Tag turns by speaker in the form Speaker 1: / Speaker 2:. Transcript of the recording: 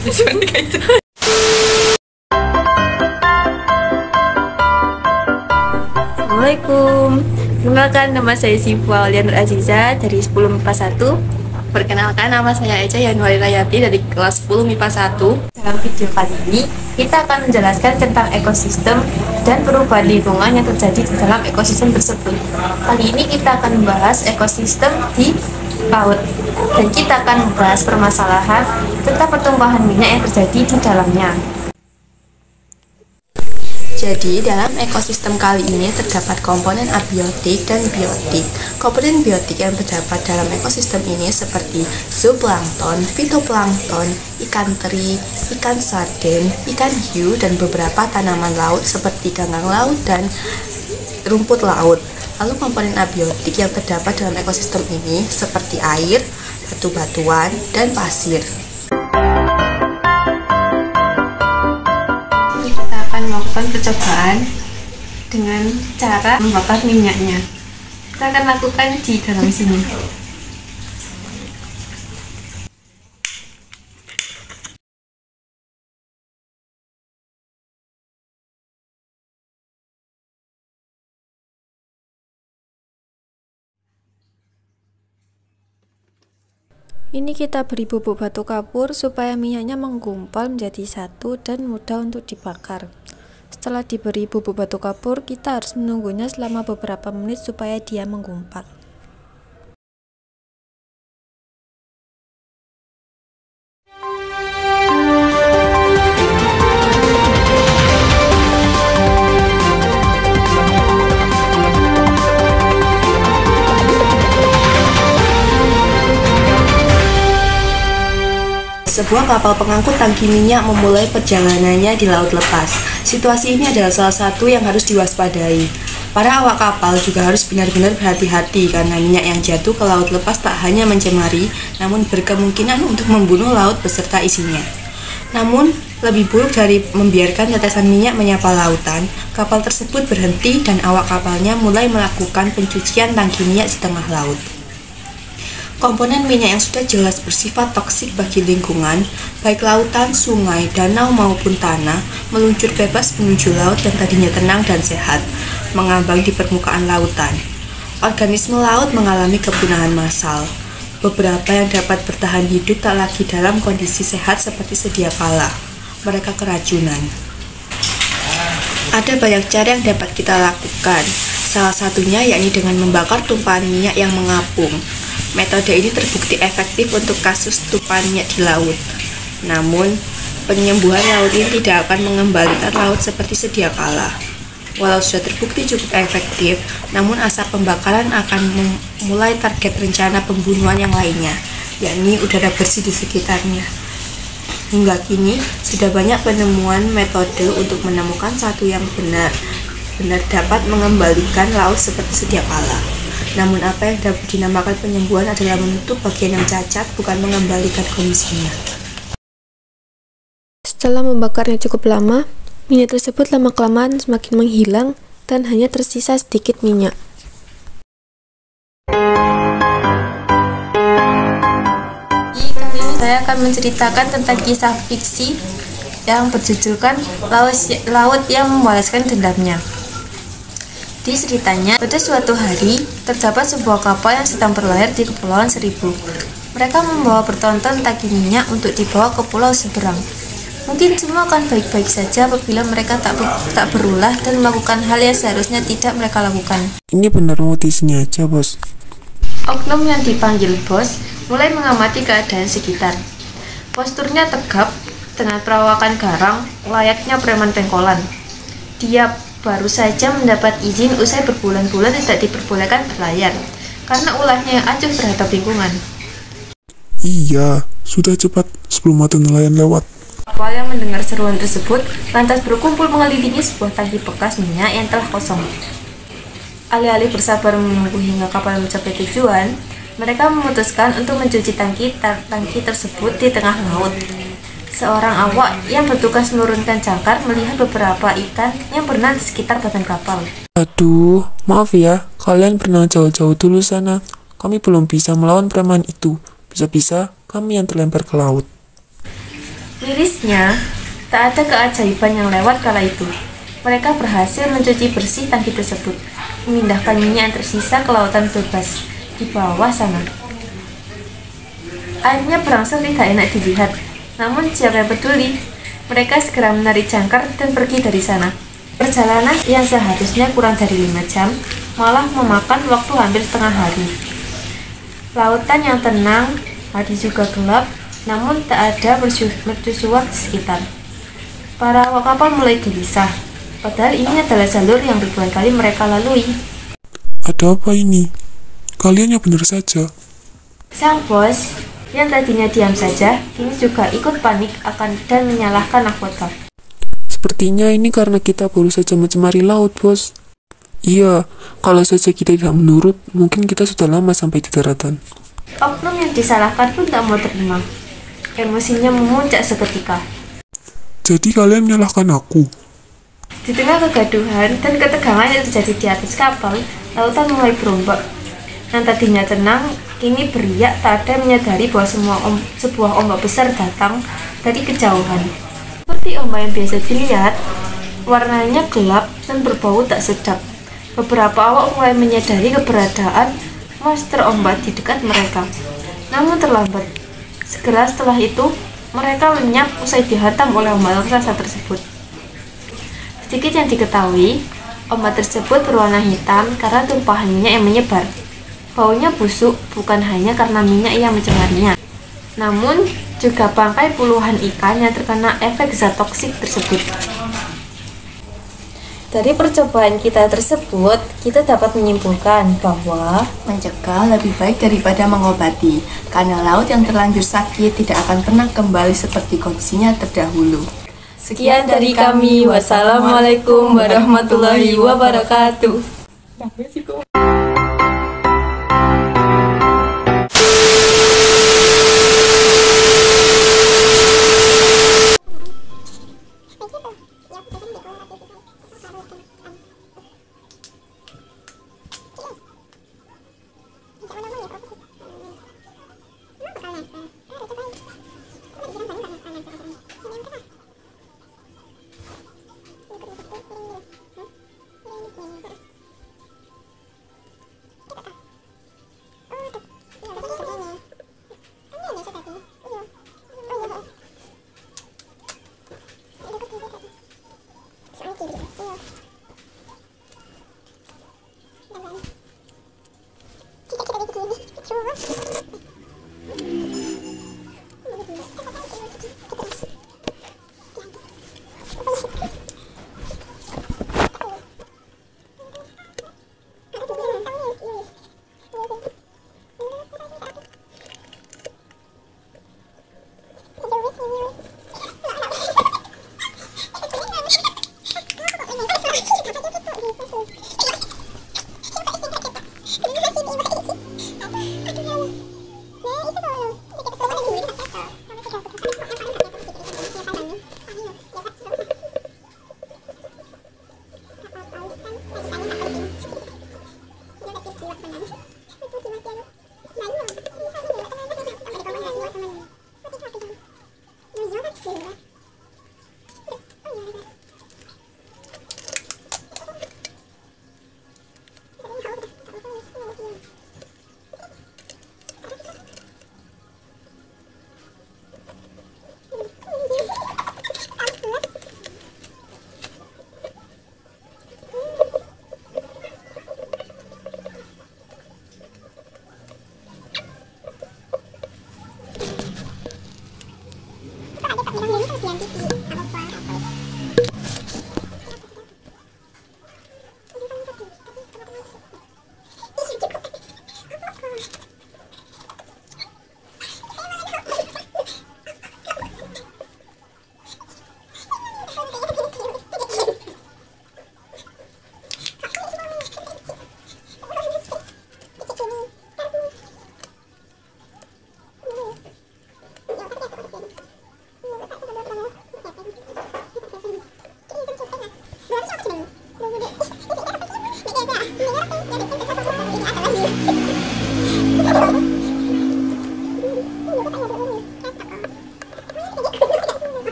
Speaker 1: Seperti kayak itu. Assalamualaikum. Perkenalkan, nama saya Siva Aulia Nur Aziza dari 10 MIPA 1. Perkenalkan, nama saya Eca Yanuari Rayati dari kelas 10 MIPA 1. Dalam video kali ini, kita akan menjelaskan tentang ekosistem dan perubahan lingkungan yang terjadi di dalam ekosistem tersebut. Kali ini kita akan membahas ekosistem di laut, dan kita akan membahas permasalahan tentang pertumbuhan minyak yang terjadi di dalamnya. Jadi, dalam ekosistem kali ini terdapat komponen abiotik dan biotik. Komponen biotik yang terdapat dalam ekosistem ini seperti zooplankton, fitoplankton, ikan teri, ikan sarden, ikan hiu, dan beberapa tanaman laut seperti ganggang laut dan rumput laut. Lalu komponen abiotik yang terdapat dalam ekosistem ini seperti air, batu-batuan, dan pasir. Melakukan percobaan dengan cara membakar minyaknya. Kita akan lakukan di dalam sini. Ini kita beri bubuk batu kapur supaya minyaknya menggumpal menjadi satu dan mudah untuk dibakar. Setelah diberi bubuk batu kapur, kita harus menunggunya selama beberapa menit supaya dia menggumpal. Sebuah kapal pengangkut tangki minyak memulai perjalanannya di laut lepas. Situasi ini adalah salah satu yang harus diwaspadai. Para awak kapal juga harus benar-benar berhati-hati karena minyak yang jatuh ke laut lepas tak hanya mencemari, namun berkemungkinan untuk membunuh laut beserta isinya. Namun, lebih buruk dari membiarkan tetesan minyak menyapa lautan, kapal tersebut berhenti dan awak kapalnya mulai melakukan pencucian tangki minyak di tengah laut. Komponen minyak yang sudah jelas bersifat toksik bagi lingkungan, baik lautan, sungai, danau maupun tanah, meluncur bebas menuju laut yang tadinya tenang dan sehat, mengambang di permukaan lautan. Organisme laut mengalami kepunahan massal. Beberapa yang dapat bertahan hidup tak lagi dalam kondisi sehat seperti sedia kala. Mereka keracunan. Ada banyak cara yang dapat kita lakukan. Salah satunya yakni dengan membakar tumpahan minyak yang mengapung. Metode ini terbukti efektif untuk kasus tumpahan minyak di laut. Namun, penyembuhan laut ini tidak akan mengembalikan laut seperti sedia kala. Walau sudah terbukti cukup efektif, namun asap pembakaran akan memulai target rencana pembunuhan yang lainnya, yakni udara bersih di sekitarnya. Hingga kini, sudah banyak penemuan metode untuk menemukan satu yang benar dapat mengembalikan laut seperti sedia kala. Namun apa yang dapat dinamakan penyembuhan adalah menutup bagian yang cacat, bukan mengembalikan kondisinya. Setelah membakarnya cukup lama, minyak tersebut lama-kelamaan semakin menghilang dan hanya tersisa sedikit minyak. Kali ini saya akan menceritakan tentang kisah fiksi yang berjudulkan Laut yang Membalaskan Dendamnya. Di ceritanya, pada suatu hari, terdapat sebuah kapal yang sedang berlayar di Kepulauan Seribu. Mereka membawa bertonton tangki minyak untuk dibawa ke pulau seberang. Mungkin semua akan baik-baik saja apabila mereka tak berulah dan melakukan hal yang seharusnya tidak mereka lakukan.
Speaker 2: Ini benar mau di sini aja, bos.
Speaker 1: Oknum yang dipanggil bos mulai mengamati keadaan sekitar. Posturnya tegap dengan perawakan garang layaknya preman pengkolan. Dia baru saja mendapat izin usai berbulan-bulan tidak diperbolehkan berlayar karena ulahnya yang acuh terhadap lingkungan.
Speaker 2: Iya, sudah cepat sebelum mata nelayan lewat.
Speaker 1: Kapal yang mendengar seruan tersebut lantas berkumpul mengelilingi sebuah tangki bekas minyak yang telah kosong. Alih-alih bersabar menunggu hingga kapal mencapai tujuan, mereka memutuskan untuk mencuci tangki tersebut di tengah laut. Seorang awak yang bertugas menurunkan jangkar melihat beberapa ikan yang berenang di sekitar badan kapal.
Speaker 2: Aduh, maaf ya, kalian berenang jauh-jauh dulu sana. Kami belum bisa melawan preman itu. Bisa-bisa kami yang terlempar ke laut.
Speaker 3: Mirisnya, tak ada keajaiban yang lewat kala itu. Mereka berhasil mencuci bersih tangki tersebut, memindahkan minyak yang tersisa ke lautan bebas di bawah sana. Airnya berangsur tidak enak dilihat, namun siapa yang peduli? Mereka segera menarik jangkar dan pergi dari sana. Perjalanan yang seharusnya kurang dari 5 jam, malah memakan waktu hampir setengah hari. Lautan yang tenang, hari juga gelap, namun tak ada mercusuar di sekitar. Para awak kapal mulai gelisah, padahal ini adalah jalur yang ribuan kali mereka lalui.
Speaker 2: Ada apa ini? Kalian yang benar saja.
Speaker 3: Sang bos, yang tadinya diam saja, kini juga ikut panik dan menyalahkan nahkoda.
Speaker 2: Sepertinya ini karena kita baru saja mencemari laut, bos. Iya, kalau saja kita tidak menurut, mungkin kita sudah lama sampai di daratan.
Speaker 3: Oknum yang disalahkan pun tak mau terima. Emosinya memuncak seketika.
Speaker 2: Jadi kalian menyalahkan aku?
Speaker 3: Di tengah kegaduhan dan ketegangan yang terjadi di atas kapal, lautan mulai berombak. Yang tadinya tenang, kini beriak, tak ada yang menyadari bahwa sebuah ombak besar datang dari kejauhan. Seperti ombak yang biasa dilihat, warnanya gelap dan berbau tak sedap. Beberapa awak mulai menyadari keberadaan monster ombak di dekat mereka. Namun terlambat. Segera setelah itu, mereka lenyap usai dihantam oleh ombak raksasa tersebut. Sedikit yang diketahui, ombak tersebut berwarna hitam karena tumpahan minyak yang menyebar. Baunya busuk bukan hanya karena minyak yang mencemarinya, namun juga bangkai puluhan ikan yang terkena efek zat toksik tersebut. Dari percobaan kita tersebut, kita dapat menyimpulkan bahwa
Speaker 1: Mencegah lebih baik daripada mengobati, karena laut yang terlanjur sakit tidak akan pernah kembali seperti kondisinya terdahulu.
Speaker 3: sekian dari kami. Wassalamualaikum warahmatullahi wabarakatuh.